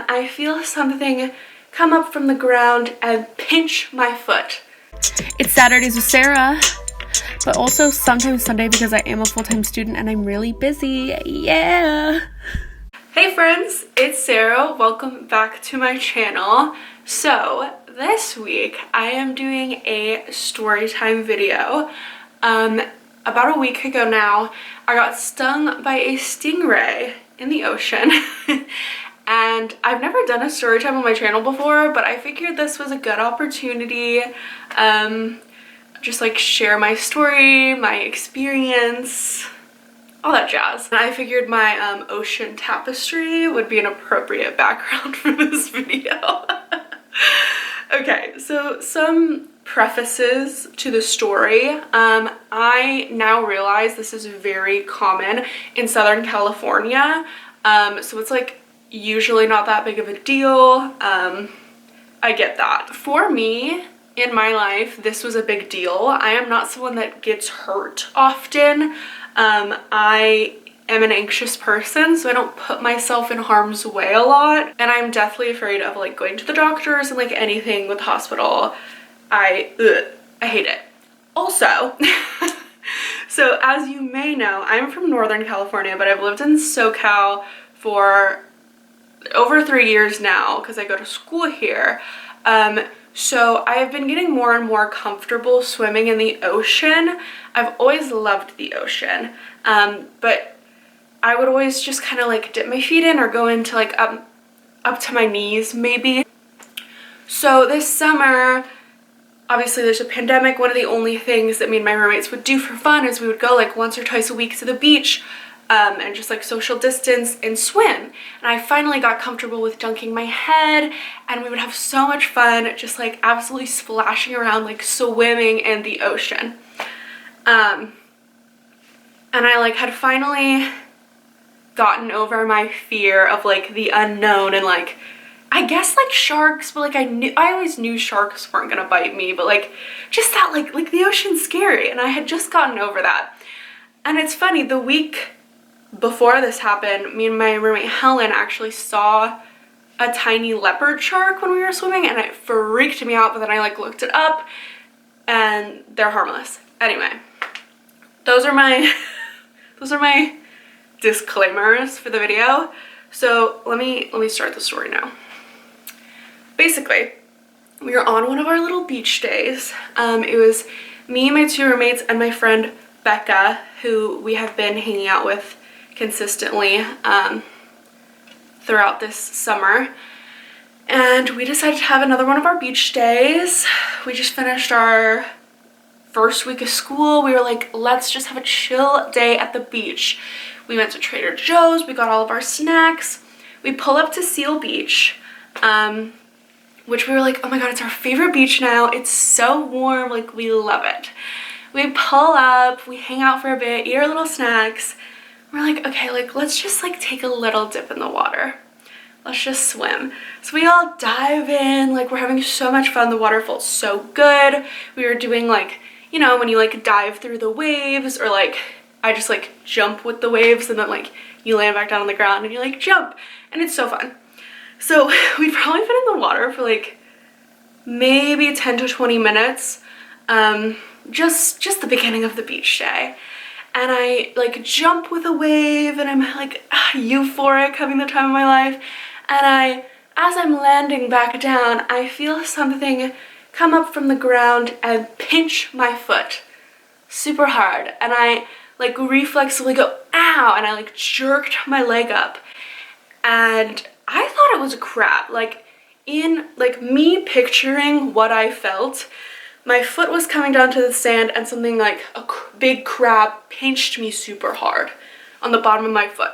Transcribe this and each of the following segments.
I feel something come up from the ground and pinch my foot. It's Saturdays with Sarah, but also sometimes Sunday because I am a full-time student and I'm really busy. Yeah! Hey friends, it's Sarah. Welcome back to my channel. So this week I am doing a story time video. About a week ago now, I got stung by a stingray in the ocean. And I've never done a story time on my channel before, but I figured this was a good opportunity. Just like share my story, my experience, all that jazz. And I figured my ocean tapestry would be an appropriate background for this video. Okay, so some prefaces to the story. I now realize this is very common in Southern California. So it's like usually not that big of a deal. I get that. For me, in my life, this was a big deal. I am not someone that gets hurt often. I am an anxious person, so I don't put myself in harm's way a lot. And I'm deathly afraid of like going to the doctors and like anything with the hospital. I hate it. Also, so as you may know, I'm from Northern California, but I've lived in SoCal for over 3 years now because I go to school here. So I have been getting more and more comfortable swimming in the ocean. I've always loved the ocean, but I would always just kind of like dip my feet in or go into like up to my knees maybe. So this summer, obviously there's a pandemic. One of the only things that me and my roommates would do for fun is we would go like once or twice a week to the beach and just like social distance and swim. And I finally got comfortable with dunking my head, and we would have so much fun just like absolutely splashing around, like swimming in the ocean. And I like had finally gotten over my fear of like the unknown and like I guess like sharks, but like I always knew sharks weren't gonna bite me, but like just that like the ocean's scary, and I had just gotten over that. And it's funny, the week before this happened, me and my roommate Helen actually saw a tiny leopard shark when we were swimming, and it freaked me out, but then I like looked it up and they're harmless. Anyway, those are my disclaimers for the video. So let me start the story now. Basically, we were on one of our little beach days. It was me, my two roommates, and my friend Becca, who we have been hanging out with consistently throughout this summer. And we decided to have another one of our beach days. We just finished our first week of school. We were like, let's just have a chill day at the beach. We went to Trader Joe's, we got all of our snacks. We pull up to Seal Beach, which we were like, oh my god, it's our favorite beach now. It's so warm, like we love it. We pull up, we hang out for a bit, eat our little snacks. We're like, okay, like let's just like take a little dip in the water. Let's just swim. So we all dive in, like we're having so much fun. The water felt so good. We were doing like, you know, when you like dive through the waves, or like I just like jump with the waves and then like you land back down on the ground and you like jump, and it's so fun. So we've probably been in the water for like maybe 10 to 20 minutes, just the beginning of the beach day. And I like jump with a wave and I'm like euphoric, having the time of my life. And as I'm landing back down, I feel something come up from the ground and pinch my foot super hard. And I like reflexively go, ow, and I like jerked my leg up. And I thought it was a crab. Like in like me picturing what I felt, my foot was coming down to the sand and something like a big crab pinched me super hard on the bottom of my foot.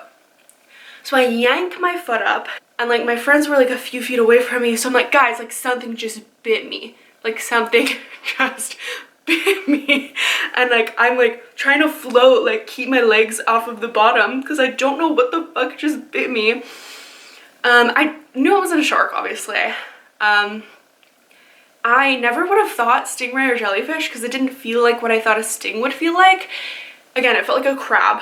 So I yank my foot up, and like my friends were like a few feet away from me, so I'm like, guys, like something just bit me. Like something just bit me. And like I'm like trying to float, like keep my legs off of the bottom because I don't know what the fuck just bit me. I knew it wasn't a shark, obviously. I never would have thought stingray or jellyfish because it didn't feel like what I thought a sting would feel like. Again, it felt like a crab.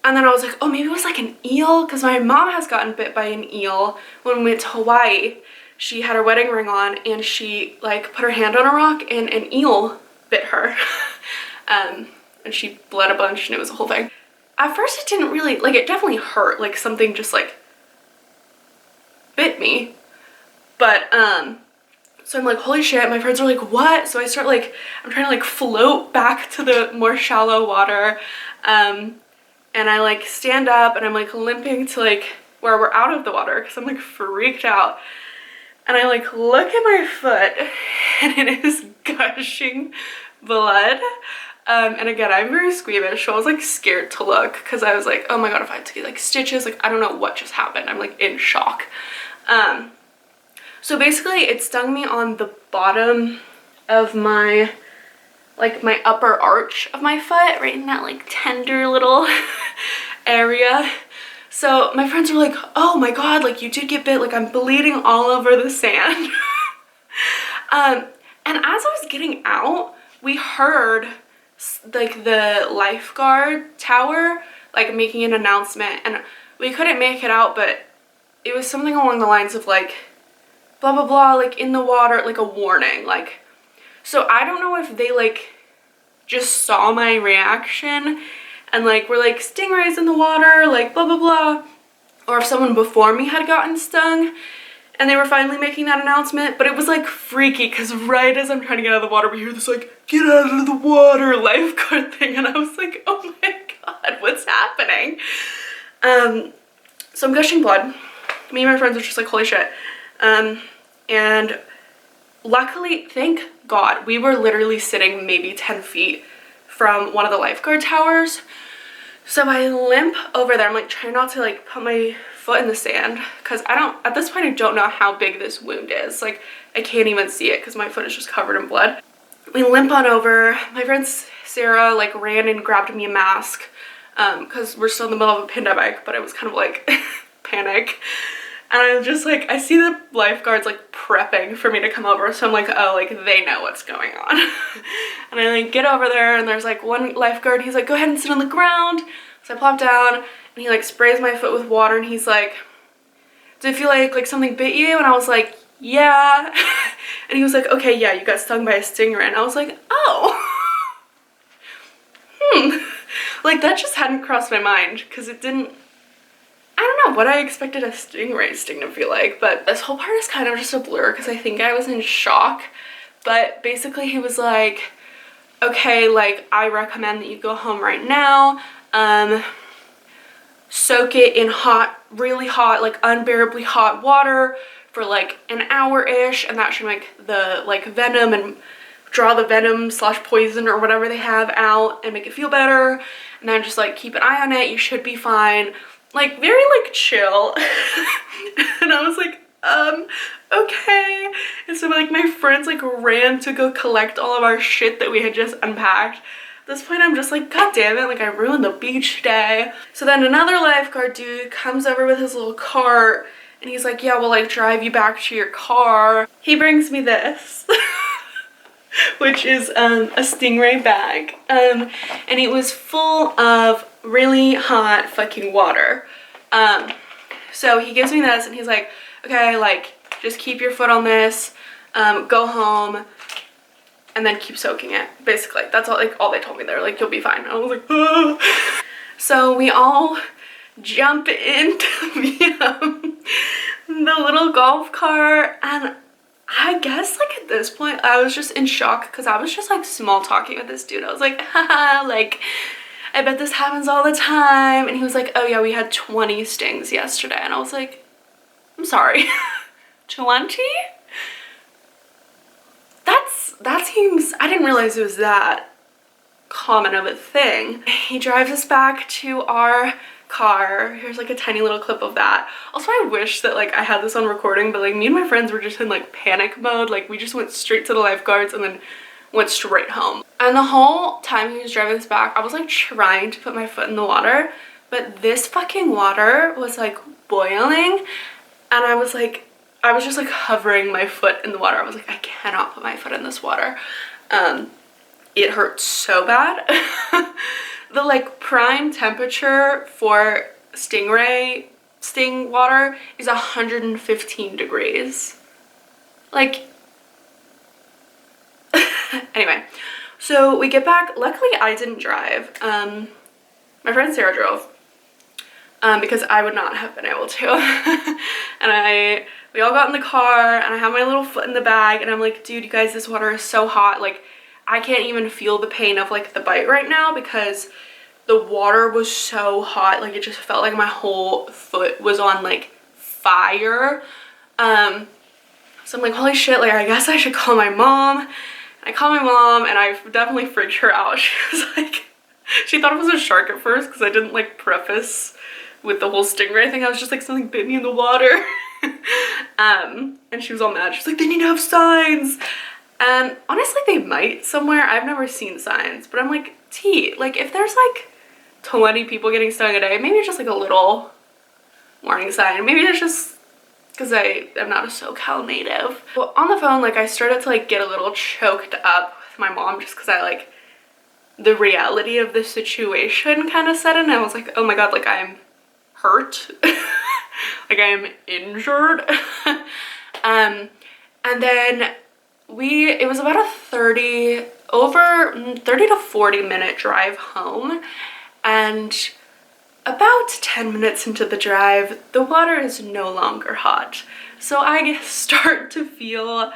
And then I was like, oh, maybe it was like an eel, because my mom has gotten bit by an eel when we went to Hawaii. She had her wedding ring on and she like put her hand on a rock and an eel bit her. And she bled a bunch and it was a whole thing. At first it didn't really, like, it definitely hurt, like something just like bit me. But so I'm like, holy shit. My friends are like, what? So I start like, I'm trying to like float back to the more shallow water. And I like stand up and I'm like limping to like where we're out of the water because I'm like freaked out. And I like look at my foot and it is gushing blood. And again, I'm very squeamish, so I was like scared to look because I was like, oh my god, if I had to get like stitches, like I don't know what just happened. I'm like in shock. So basically it stung me on the bottom of my, like my upper arch of my foot, right in that like tender little area. So my friends were like, oh my god, like you did get bit, like I'm bleeding all over the sand. And as I was getting out, we heard like the lifeguard tower like making an announcement, and we couldn't make it out, but it was something along the lines of like blah blah blah, like in the water, like a warning, like. So I don't know if they like just saw my reaction and like were like stingrays in the water, like blah blah blah, or if someone before me had gotten stung and they were finally making that announcement. But it was like freaky because right as I'm trying to get out of the water, we hear this like get out of the water lifeguard thing, and I was like, oh my god, what's happening? So I'm gushing blood. Me and my friends are just like, holy shit. And luckily, thank god, we were literally sitting maybe 10 feet from one of the lifeguard towers. So I limp over there. I'm like trying not to like put my foot in the sand because at this point I don't know how big this wound is. Like I can't even see it because my foot is just covered in blood. We limp on over. My friend Sarah like ran and grabbed me a mask because we're still in the middle of a pandemic, but it was kind of like panic. And I'm just like, I see the lifeguards like prepping for me to come over. So I'm like, oh, like they know what's going on. And I like get over there and there's like one lifeguard. He's like, go ahead and sit on the ground. So I plop down and he like sprays my foot with water and he's like, did it feel like something bit you? And I was like, yeah. And he was like, okay, yeah, you got stung by a stingray. And I was like, oh. Like that just hadn't crossed my mind because it didn't, I don't know what I expected a stingray sting to feel like, but this whole part is kind of just a blur because I think I was in shock. But basically he was like, okay, like I recommend that you go home right now, soak it in hot, really hot, like unbearably hot water for like an hour-ish, and that should make the like venom and draw the venom / poison or whatever they have out and make it feel better. And then just like keep an eye on it, you should be fine. Like very like chill. And I was like, okay. And so like my friends like ran to go collect all of our shit that we had just unpacked. At this point I'm just like, god damn it, like I ruined the beach day. So then another lifeguard dude comes over with his little cart and he's like, yeah, we'll like drive you back to your car. He brings me this. Which is a Stingray bag, and it was full of really hot fucking water. So he gives me this and he's like, okay, like just keep your foot on this, go home and then keep soaking it. Basically that's all, like all they told me. They're like, you'll be fine. I was like, oh. So we all jump into the little golf cart, and I guess like at this point I was just in shock because I was just like small talking with this dude. I was like, haha, like I bet this happens all the time. And he was like, oh yeah, we had 20 stings yesterday. And I was like, I'm sorry. 20? That seems, I didn't realize it was that common of a thing. He drives us back to our car. Here's like a tiny little clip of that. Also, I wish that like I had this on recording, but like me and my friends were just in like panic mode. Like we just went straight to the lifeguards and then went straight home. And the whole time he was driving us back, I was like trying to put my foot in the water, but this fucking water was like boiling, and I was just like hovering my foot in the water. I was like, I cannot put my foot in this water. It hurt so bad. The like prime temperature for Stingray sting water is 115 degrees. Like, anyway, so we get back. Luckily, I didn't drive. My friend Sarah drove because I would not have been able to. And we all got in the car, and I have my little foot in the bag, and I'm like, dude, you guys, this water is so hot. Like, I can't even feel the pain of like the bite right now because the water was so hot. Like, it just felt like my whole foot was on like fire. So I'm like, holy shit, like I guess I should call my mom. And I called my mom, and I definitely freaked her out. She was like, she thought it was a shark at first because I didn't like preface with the whole Stingray thing. I was just like, something bit me in the water. And she was all mad. She's like, they need to have signs. And honestly, they might somewhere. I've never seen signs, but I'm like, T, like if there's like 20 people getting stung a day, maybe just like a little warning sign. Maybe it's just because I am not a SoCal native. Well, on the phone, like I started to like get a little choked up with my mom just because I like the reality of the situation kind of set in. I was like, oh my god, like I'm hurt. Like I am injured. And then it was about a 30 to 40 minute drive home, and about 10 minutes into the drive, the water is no longer hot. So I start to feel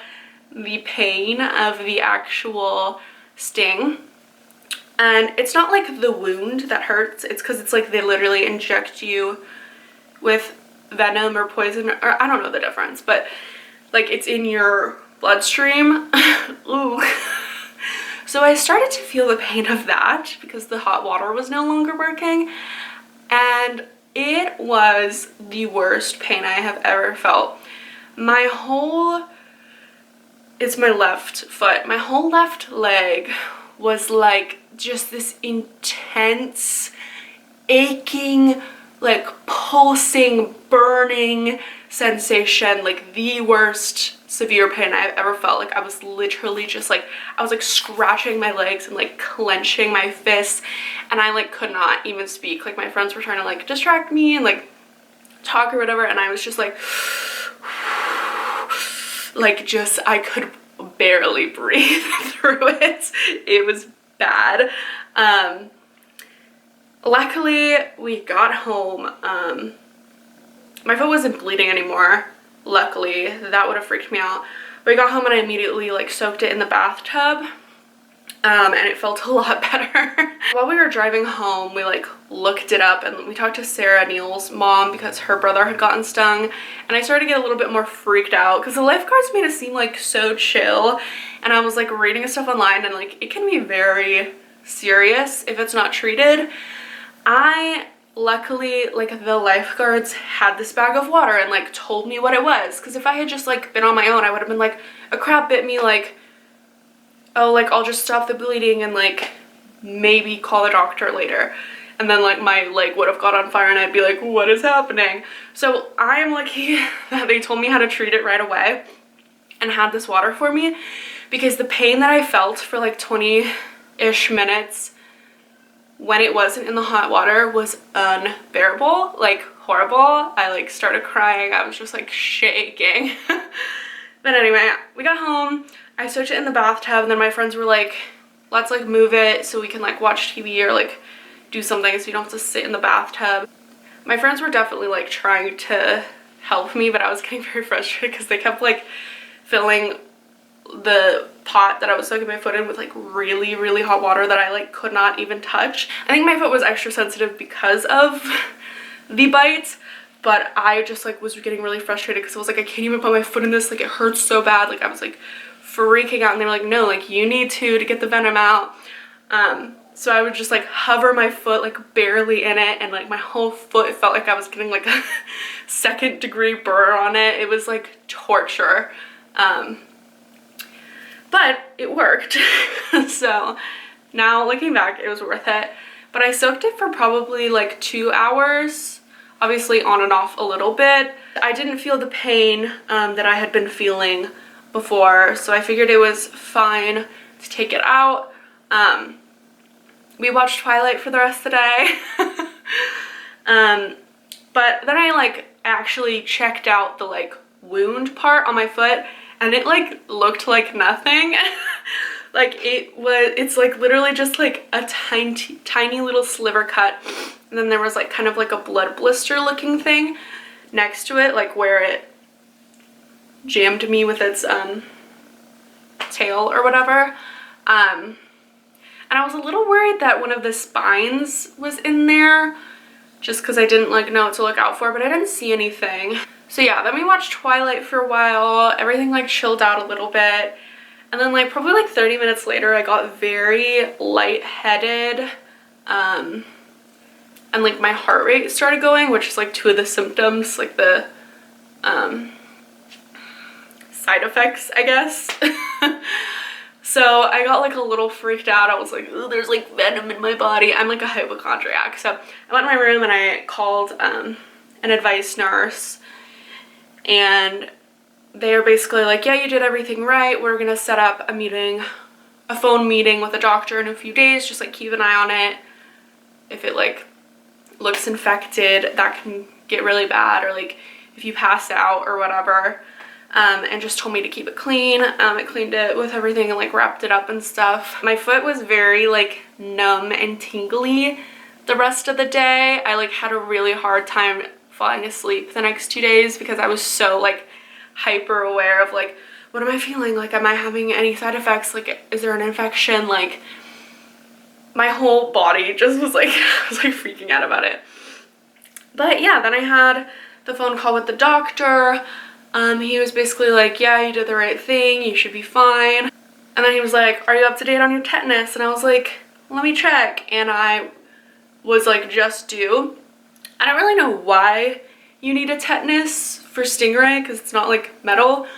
the pain of the actual sting. And it's not like the wound that hurts, it's because it's like they literally inject you with venom or poison, or I don't know the difference, but like it's in your bloodstream. Ooh. So I started to feel the pain of that because the hot water was no longer working, and it was the worst pain I have ever felt. It's my left foot, my whole left leg was like just this intense aching, like pulsing, burning sensation, like the worst severe pain I've ever felt. Like I was literally just like, I was like scratching my legs and like clenching my fists, and I like could not even speak. Like my friends were trying to like distract me and like talk or whatever, and I was just like just I could barely breathe through it. It was bad. Luckily we got home. My foot wasn't bleeding anymore. Luckily, that would have freaked me out. But we got home and I immediately like soaked it in the bathtub, and it felt a lot better. While we were driving home, we like looked it up and we talked to Sarah, Neil's mom, because her brother had gotten stung, and I started to get a little bit more freaked out because the lifeguards made it seem like so chill, and I was like reading stuff online, and like it can be very serious if it's not treated. Luckily, like the lifeguards had this bag of water and like told me what it was, because if I had just like been on my own, I would have been like, a crab bit me, like, oh, like I'll just stop the bleeding and like maybe call a doctor later, and then like my leg would have got on fire and I'd be like, what is happening? So I am lucky that they told me how to treat it right away and had this water for me, because the pain that I felt for like 20-ish minutes when it wasn't in the hot water was unbearable, like horrible. I like started crying. I was just like shaking. But anyway, we got home, I soaked it in the bathtub, and then my friends were like, let's like move it so we can like watch TV or like do something so you don't have to sit in the bathtub. My friends were definitely like trying to help me, but I was getting very frustrated because they kept like filling the pot that I was soaking my foot in with like really, really hot water that I like could not even touch. I think my foot was extra sensitive because of the bite, but I just like was getting really frustrated because I was like, I can't even put my foot in this, like it hurts so bad. Like I was like freaking out, and they were like, no, like you need to get the venom out. So I would just like hover my foot like barely in it, and like my whole foot felt like I was getting like a 2nd-degree burr on it. It was like torture. But it worked. So now looking back, it was worth it. But I soaked it for probably like 2 hours, obviously on and off a little bit. I didn't feel the pain that I had been feeling before, so I figured it was fine to take it out. we watched Twilight for the rest of the day. But then I like actually checked out the like wound part on my foot, and it like looked like nothing. Like it's like literally just like a tiny little sliver cut, and then there was like kind of like a blood blister looking thing next to it, like where it jammed me with its tail or whatever. And I was a little worried that one of the spines was in there, just because I didn't like know what to look out for, but I didn't see anything. So yeah, then we watched Twilight for a while. Everything like chilled out a little bit. And then like probably like 30 minutes later, I got very lightheaded. And like my heart rate started going, which is like two of the symptoms, like the side effects, I guess. So I got like a little freaked out. I was like, ooh, there's like venom in my body. I'm like a hypochondriac. So I went in my room and I called an advice nurse, and they're basically like, yeah, you did everything right. We're gonna set up a phone meeting with a doctor in a few days. Just like keep an eye on it. If it like looks infected, that can get really bad, or like if you pass out or whatever. And just told me to keep it clean. I cleaned it with everything and like wrapped it up and stuff. My foot was very like numb and tingly the rest of the day. I like had a really hard time falling asleep the next 2 days because I was so like hyper aware of like, what am I feeling? Like, am I having any side effects? Like, is there an infection? Like, my whole body just was like, I was like freaking out about it. But yeah, then I had the phone call with the doctor. He was basically like, yeah, you did the right thing, you should be fine. And then he was like, are you up to date on your tetanus? And I was like, let me check. And I was like, just due. I don't really know why you need a tetanus for Stingray, because it's not like metal.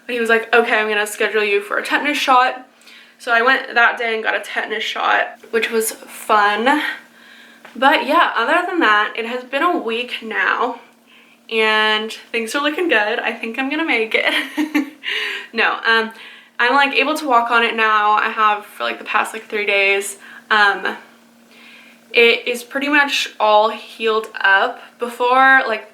But he was like, okay, I'm gonna schedule you for a tetanus shot. So I went that day and got a tetanus shot, which was fun. But yeah, other than that, it has been a week now, and things are looking good. I think I'm gonna make it. No, I'm like able to walk on it now. I have for like the past like 3 days. It is pretty much all healed up. Before, like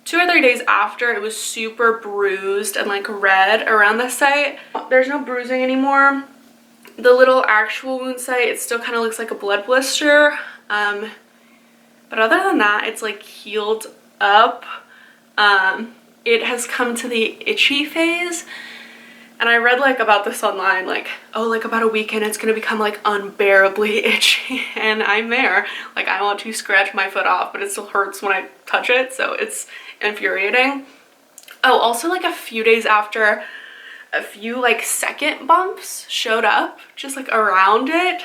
2 or 3 days after, it was super bruised and like red around the site. There's no bruising anymore. The little actual wound site, it still kind of looks like a blood blister. But other than that, it's like healed up. It has come to the itchy phase, and I read like about this online, like, oh, like about a week and it's gonna become like unbearably itchy, and I'm there. Like, I want to scratch my foot off, but it still hurts when I touch it, so it's infuriating. Oh, also like a few days after, a few like second bumps showed up just like around it.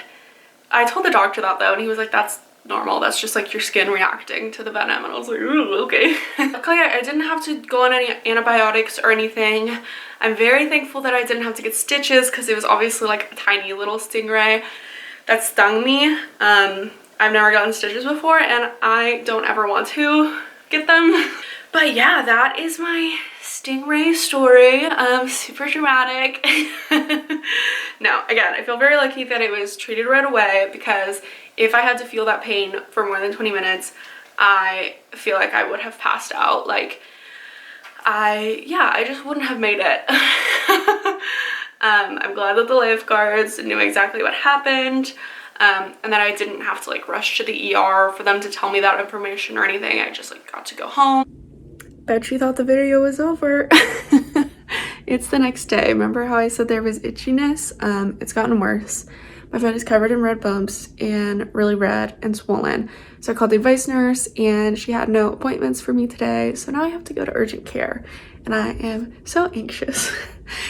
I told the doctor that though, and he was like, that's normal, that's just like your skin reacting to the venom. And I was like, ooh, okay. Luckily I didn't have to go on any antibiotics or anything. I'm very thankful that I didn't have to get stitches, because it was obviously like a tiny little stingray that stung me. I've never gotten stitches before, and I don't ever want to get them. But yeah, that is my Stingray story. Super dramatic. No, again, I feel very lucky that it was treated right away, because if I had to feel that pain for more than 20 minutes, I feel like I would have passed out. Like, I just wouldn't have made it. I'm glad that the lifeguards knew exactly what happened, and that I didn't have to like rush to the ER for them to tell me that information or anything. I just like got to go home. Bet you thought the video was over. It's the next day. Remember how I said there was itchiness? It's gotten worse. My foot is covered in red bumps and really red and swollen. So I called the advice nurse, and she had no appointments for me today. So now I have to go to urgent care, and I am so anxious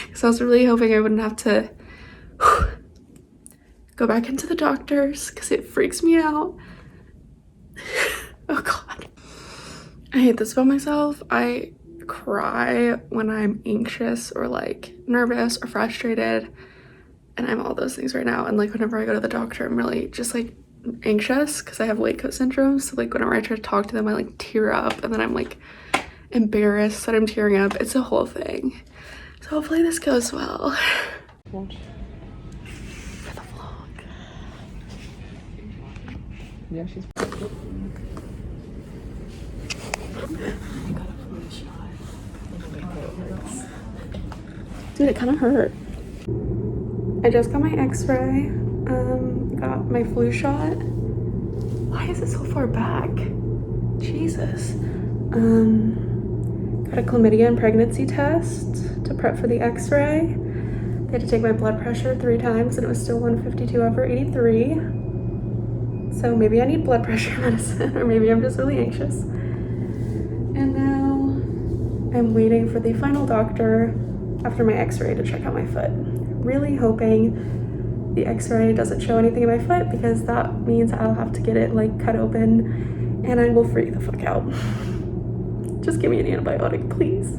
because I was really hoping I wouldn't have to go back into the doctor's, because it freaks me out. Oh God. I hate this about myself. I cry when I'm anxious or like nervous or frustrated, and I'm all those things right now. And like whenever I go to the doctor, I'm really just like anxious because I have weight coat syndrome. So like whenever I try to talk to them, I like tear up, and then I'm like embarrassed that I'm tearing up. It's a whole thing. So hopefully this goes well. For the vlog. Yeah, she's pretty. Dude, it kind of hurt. I just got my x-ray, got my flu shot. Why is it so far back? Jesus. Got a chlamydia and pregnancy test to prep for the x-ray. They had to take my blood pressure 3 times and it was still 152/83. So maybe I need blood pressure medicine or maybe I'm just really anxious. And now I'm waiting for the final doctor after my x-ray to check out my foot. Really hoping the x-ray doesn't show anything in my foot because that means I'll have to get it like cut open and I will freak the fuck out. Just give me an antibiotic, please.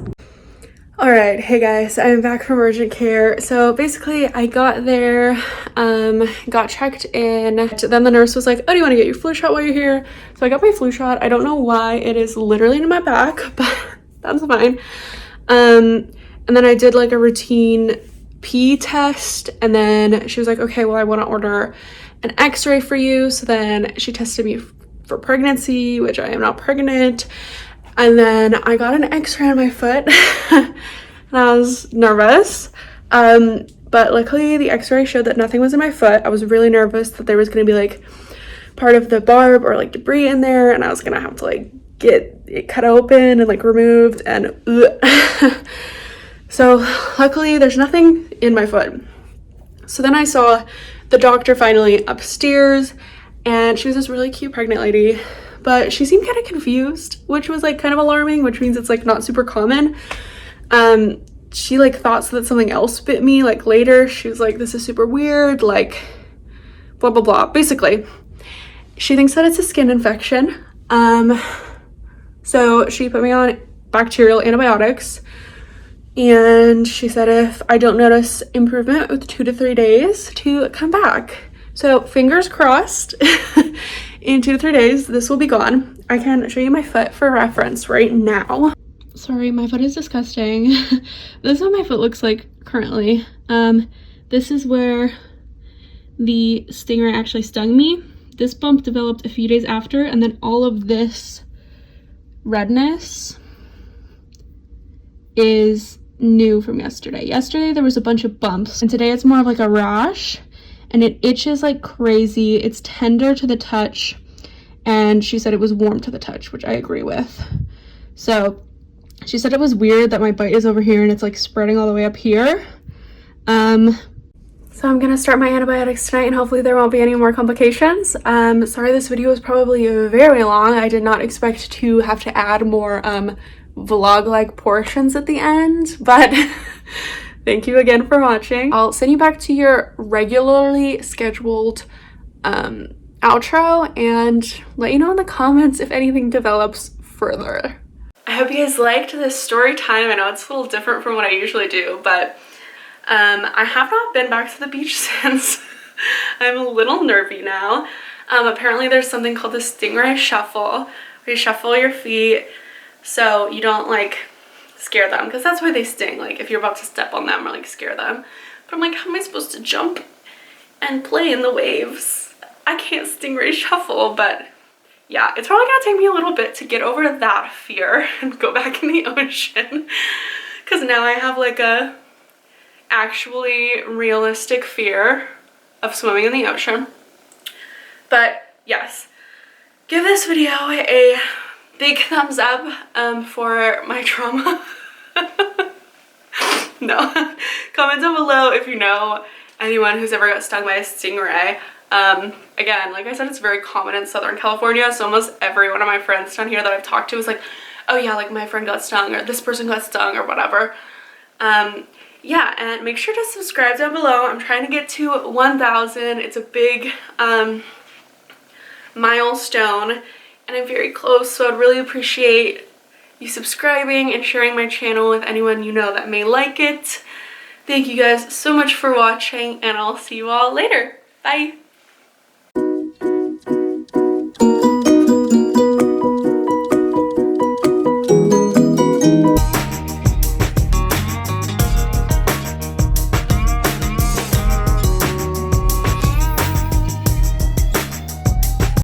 All right, hey guys, I'm back from urgent care. So basically I got there, got checked in. Then the nurse was like, oh, do you want to get your flu shot while you're here? So I got my flu shot. I don't know why it is literally in my back, but that's fine. And then I did like a routine pee test, and then she was like, okay, well, I want to order an x-ray for you. So then she tested me for pregnancy, which I am not pregnant. And then I got an x-ray on my foot and I was nervous. But luckily the x-ray showed that nothing was in my foot. I was really nervous that there was going to be like part of the barb or like debris in there and I was going to have to like get it cut open and like removed and so luckily there's nothing in my foot. So then I saw the doctor finally upstairs and she was this really cute pregnant lady, but she seemed kind of confused, which was like kind of alarming, which means it's like not super common. She like thought that something else bit me like later. She was like, this is super weird, like blah blah blah. Basically she thinks that it's a skin infection. So she put me on bacterial antibiotics and she said if I don't notice improvement with 2 to 3 days to come back. So fingers crossed. In 2 to 3 days this will be gone. I can show you my foot for reference right now. Sorry, my foot is disgusting. This is what my foot looks like currently. This is where the Stingray actually stung me. This bump developed a few days after, and then all of this redness is new from yesterday. Yesterday there was a bunch of bumps, and today it's more of like a rash, and it itches like crazy. It's tender to the touch, and she said it was warm to the touch, which I agree with. So she said it was weird that my bite is over here and it's like spreading all the way up here. So I'm gonna start my antibiotics tonight and hopefully there won't be any more complications. Sorry this video was probably very long. I did not expect to have to add more vlog-like portions at the end, but thank you again for watching. I'll send you back to your regularly scheduled outro and let you know in the comments if anything develops further. I hope you guys liked this story time. I know it's a little different from what I usually do, but I have not been back to the beach since. I'm a little nervy now. Apparently there's something called the Stingray shuffle, where you shuffle your feet so you don't like scare them, because that's why they sting, like if you're about to step on them or like scare them. But I'm like, how am I supposed to jump and play in the waves? I can't Stingray shuffle, but yeah, it's probably gonna take me a little bit to get over that fear and go back in the ocean, because now I have like a actually realistic fear of swimming in the ocean. But yes, give this video a big thumbs up for my trauma. No. Comment down below if you know anyone who's ever got stung by a stingray. Again, like I said, it's very common in Southern California, so almost every one of my friends down here that I've talked to is like, oh yeah, like my friend got stung or this person got stung or whatever. Yeah, and make sure to subscribe down below. I'm trying to get to 1,000. It's a big milestone and I'm very close, so I'd really appreciate you subscribing and sharing my channel with anyone you know that may like it. Thank you guys so much for watching and I'll see you all later. Bye!